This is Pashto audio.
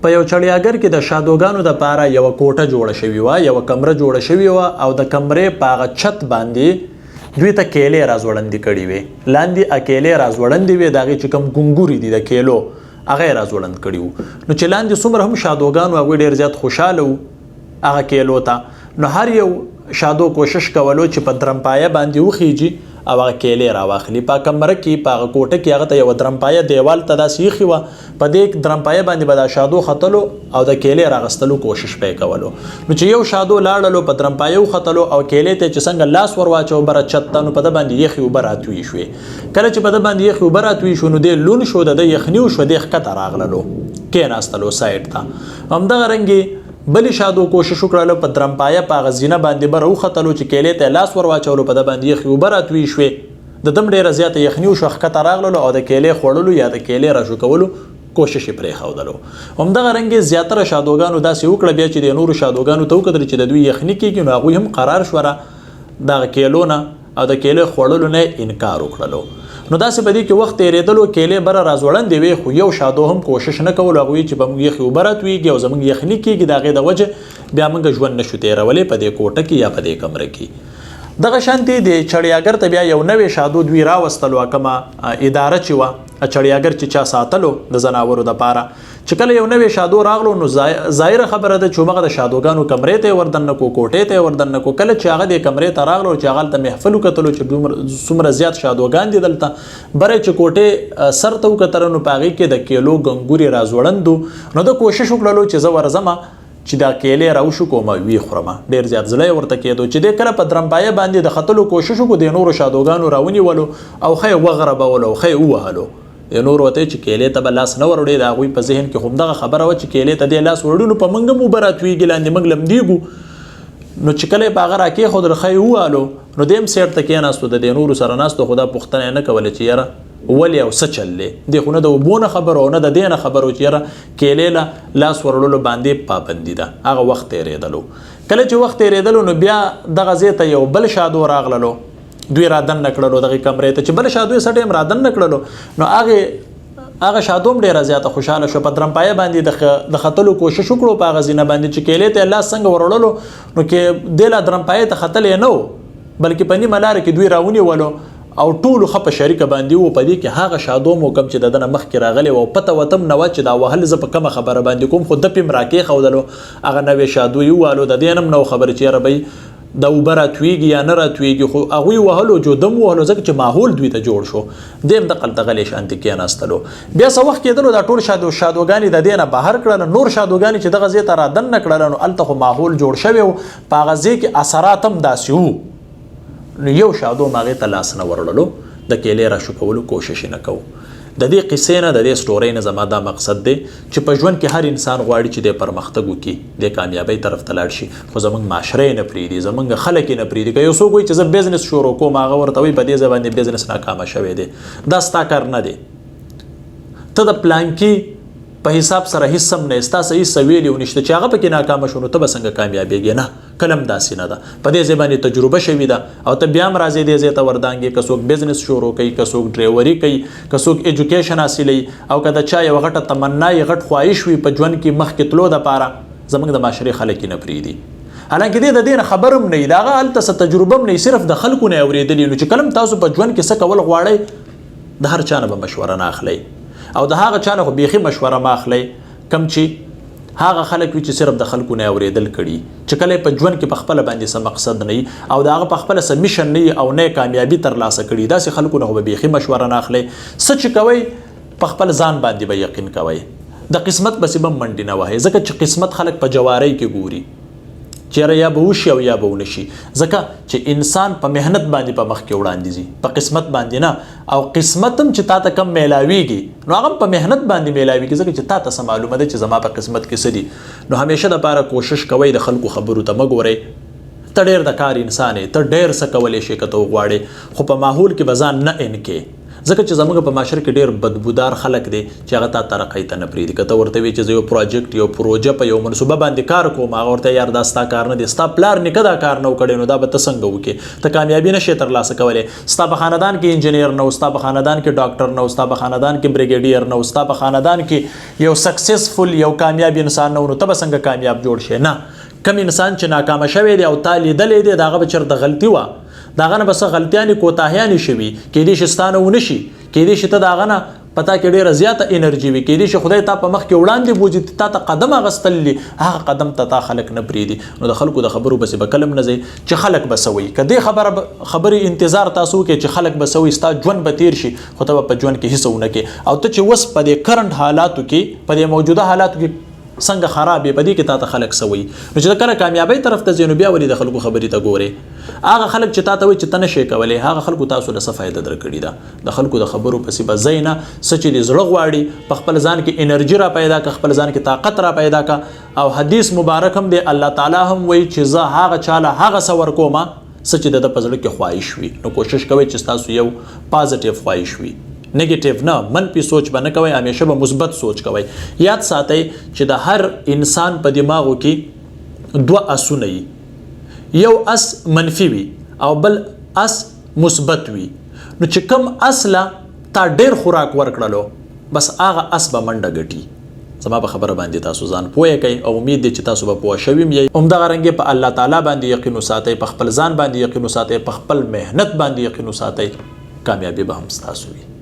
په یو چړیاګر کې د شادوګانو دپاره یوه کوټه جوړه شوې وه، یوه کمره جوړه شوې وه او د کمرې په هغه چت باندې دوی ته کیلې راځوړندې کړي وې. لاندې کیلې راځوړندې وې، د هغې چې کوم ګونګوري دي د کیلو هغه یې راځوړند کړي وو. نو چې لاندې څومره هم شادوګان وو هغوی ډېر زیات خوشحاله وو هغه کیلو ته. نو هر یو شادو کوشش کولو چې په درمپایه باندې وخیږي او هغه کیلې راواخلي. په کمره کې په هغه کوټه کې هغه ته یوه درمپایه دیوال ته داسې ایښې وه، په دې درمپایه باندې به دا شادو ختلو او د کیلې راغستلو کوشش به یې کولو. نو چې یو شادو لاړلو په درمپایه وختلو او کیلې ته چې څنګه لاس ور واچو بره چت ته، نو په ده باندې یخې اوبه راتویې شوې. کله چې په ده باندې یخې اوبه راتویې شو نو دی لون شو، د ده یخني وشوه، دی ښکته راغللو کېناستلو سایډ ته. همدغه رنګې بلی شادو کوشش وکړلو په درمپایه په هغه زینه باندې بره وختلو چې کیلې ته لاس ور واچولو په ده باندې یخې اوبه راتویې شوې، د دم ډېره زیاته یخني وشوه، ښکته راغللو او د کیلې خوړلو یا د کیلې راشو کولو کوشش یې پرېښودلو. همدغه رنګې زیاتره شادوګانو داسې وکړه بیا چې د نورو شادوګانو ته وکتل چې د دوی یخني کېږي، نو هغوی هم قرار شوه دغه کیلو نه او د کیلې خوړلو نه انکار وکړلو. نو داسې په دې کې وخت تېرېدلو، کیلې بره راځوړندې وې، خو یو شادو هم کوشش نه کولو هغوی چې به موږ یخې اوبه راتویږي او زموږ یخني کېږي، د هغې د وجې بیا موږ ژوند نشو تېرولی په دې کوټه کې یا په دې کمره کې. دغه شانتې د چړیاګر ته بیا یو نوې شادو دوی راوستلو، کومه اداره چې وه چړیاګر چې چا ساتلو د زناورو دپاره، چې کله یو نوې شادو راغلو نو ظاهره خبره ده چې همغه د شادوګانو کمرې ته یې وردننه کو، کوټې ته یې وردننه کو. کله چې هغه دې کمرې ته راغلو چې هغه هلته محفل وکتلو چې څومره زیات شادوګان دي دلته، بره چې کوټې سر ته وکتله نو په هغې کې د کیلو ګنګورې راځوړندو. نو ده کوشش وکړلو چې زه ورځمه چې دا کیلې راوشو کومه وی خورمه، ډېر زیات زړه یې ورته کېدو. چې دی کله په درمپایه باندې د ختلو کوشش وکړو، د نورو شادوګانو راونیولو او ښه یې وغربولو او ښه یې ووهلو. د نور ورته چې کیلې ته به لاس نه وروړې، د هغوی په ذهن کې همدغه خبره وه چې کیلې ته دې لاس وروړي نو په موږ هم اوبه راتویږي، لاندې موږ لمدېږو. نو چې کله یې په هغه راکېښودل ښه یې ووهلو، نو دی هم سیټ ته کېناستو، د دې نورو سره ناستو، خو دا پوښتنه یې نه کوله چې یاره ولې او څه چل دی. دی خو نه د اوبو نه خبر او نه د دې نه خبر و چې یاره کیلې له لاس وروړلو باندې پابندي ده. هغه وخت تېرېدلو. کله چې وخت تېرېدلو نو بیا دغه ځای ته یو بل شادو راغللو، دوی رادننه کړلو دغې کمرې ته، چې بل شادو یې څه ټایم رادننه کړلو. نو هغه شادو هم ډېره زیاته خوشحاله شو، په درمپایه باندې د ختلو کوشش وکړو په هغه زینه باندې چې کیلې ته یې لاس څنګه وروړلو، نو کې دې لا درمپایې ته ختلی نه و، بلکې په نیمه لاره کې دوی راونیولو او ټولو ښه په شریکه باندې و. په دې کې هغه شادو مو کوم چې د ده نه مخکې راغلی و، پته وتم نه وه چې دا وهل زه په کومه خبره باندې کوم، خو ده پې م راکېښودلو. هغه نوې شادو یې ووهلو، د دې نه هم نه و خبرې چې یاره بی د اوبه راتویږي یا نه راتویږي، خو هغوی وهلو جودم وهلو ځکه چې ماحول دوی ته جوړ شو. دی هم دقلته غلی شانتې کېناستلو. بیا څه وخت کېدلو دا ټول شادوګانې د دې نه بهر کړله، نور شادوګانې چې دغه ځای ته رادننه کړله نو هلته خو ماحول جوړ شوی و، په هغه ځای کې اثرات هم داسې وو. نو یو شادو هم هغې ته لاس نه وروړلو، د کیلې راشو کولو کوشش نه کوو. د دې قصې نه د دې سټورۍ نه زما دا مقصد دی چې په ژوند کې هر انسان غواړي چې د پرمختګ وکړي، د کامیابۍ طرف ته لاړ شي، خو زموږ معاشره یې نه پرېږدي، زموږ خلک یې نه پرېږدي. که یو څوک وایي چې زه بزنس شروع کوم، هغه ورته وایي په دې ځای باندې بزنس ناکامه شوی دی. دا ستا کار نه دی، ته د پلانکي په حساب سره هیڅ هم نه، ستا څه هیڅ ویلي نشته چې هغه پکې ناکامه شو، نو ته به څنګه کامیابېږې؟ نه، کله هم داسې نه ده. په دې ځای باندې تجربه شوې ده او ته بیا هم راځې دې ځای ته وردانګې. که څوک بزنس شروع کوي، که څوک ډریوري کوي، که څوک ایجوکیشن حاصلوي، او که د چا یوه غټه تمنا یې غټ خواهش وي په ژوند کې مخکې تلو دپاره، زموږ د معاشرې خلک یې نه پرېږدي. حالانکه دې د دې نه خبر هم نه وي، د هغه هلته څه تجربه هم نه وي، صرف د خلکو نه یې اورېدلي. نو چې کله هم تاسو په ژوند کې څه کول غواړئ، د هر چا نه به مشوره نه اخلئ، او د هغه چا نه خو بیخي مشوره مه اخلئ کم چې هغه خلک وي چې صرف د خلکو نه اورېدل کړي، چې کله په ژوند کې په خپله باندې څه مقصد نه وي او د هغه په خپله څه میشن نه وي او نه یې کامیابي ترلاسه کړي، داسې خلکو نه خو به بیخي مشوره نه اخلئ. څه چې کوئ په خپل ځان باندې به یقین کوئ، د قسمت پسې به منډې نه وهئ، ځکه چې قسمت خلک په جوارۍ کې ګوري چیرې یا به وشي او یا به ونشي، ځکه چې انسان په مهنت باندې په مخ کې وړاندې ځي، په قسمت باندې نه. او قسمت هم چې تا ته کم میلاویږي نو هغه په مهنت باندې میلاویږي، ځکه چې تا ته څه معلومه ده چې زما په قسمت کې څه دي. نو همیشه دپاره کوشش کوئ د خلکو خبرو ته مه ګورئ. ته ډېر د کار انسان یې، ته ډېر څه کولی شې که ته وغواړې، خو په ماحول کې به ځان نه انکې. ځکه چې زموږ په معاشره کې ډېر بدبودار خلک دي چې هغه تا ترقۍ ته نه پرېږدي. که ته ورته وایې چې زه یو پروجیکټ یو پروژه په یو منصوبه باندې کار کوم، هغه ورته یار دا ستا کار نه دی، ستا پلار نیکه دا کار نه و کړی، نو دا به ته څنګه وکړې؟ ته کامیابي نشې ترلاسه کولی. ستا په خاندان کې انجینیر نه و، ستا په خاندان کې ډاکټر نه و، ستا په خاندان کې بریګیډیر نه و، ستا په خاندان کې یو سکسسفل یو کامیاب انسان نه و، نو ته به څنګه کامیاب جوړ شې؟ نه، کم انسان چې ناکامه شوی دی او تا لیدلی دی د هغه به چېرته غلطي وه، د هغه نه به څه غلطیانې کوتاهیانې شوي، کیدای شي ستا نه ونه شي، کیدای شي ته د هغه نه په تا کې ډېره زیاته انرژي وي، کیدای شي خدای تا په مخ کې وړاندې بوځي، تا ته قدم اخیستلی، هغه قدم ته تا خلک نه پرېږدي. نو د خلکو د خبرو پسې به کله هم نه ځئ چې خلک به څه وایي. که دې خبرې انتظار تاسو وکړئ چې خلک به څه وایي، ستا ژوند به تېر شي، خو ته به په ژوند کې هېڅ ونه کړې. او ته چې اوس په دې کرنټ حالاتو کې، په دې موجوده حالاتو کې څنګه خراب یې، په دې کې تا ته خلک څه وایي. نو چې کله کامیابۍ طرف ته ځې، نو بیا ولې د خلکو خبرې ته ګورې؟ هغه خلک چې تا ته وایي چې ته نشې کولی، هغه خلکو تاسو له څه فایده درکړې ده؟ د خلکو د خبرو پسې به ځئ نه، څه چې دې زړه غواړي په خپل ځان کې انرژي را پیدا کړه، خپل ځان کې طاقت را پیدا کړه. او حدیث مبارک هم دی، الله تعالی هم وایي چې زه هغه چاله هغه څه ورکوم څه چې د په زړه کې خواهش وي. نو کوشش کوئ چې ستاسو یو پازیټیو خواهش وي، نیگیټیو نه، منفي سوچ به نه کوئ، همیشه به مثبت سوچ کوئ. یاد ساتئ چې د هر انسان په دماغو کې دوه اسونه وي، یو اس منفي وي او بل اس مثبت وي. نو چې کم اصله تا ډېر خوراک ورکړلو، بس هغه اس به منډه ګټي. زما په خبره باندې تاسو ځان پوهه کوئ او امید دی چې تاسو به پوه شوي یئ. همدغه رنګې په الله تعالی باندې یقین وساتئ، په خپل ځان باندې یقین وساتئ، په خپل مهنت باندې یقین وساتئ، کامیابي به هم ستاسو وي.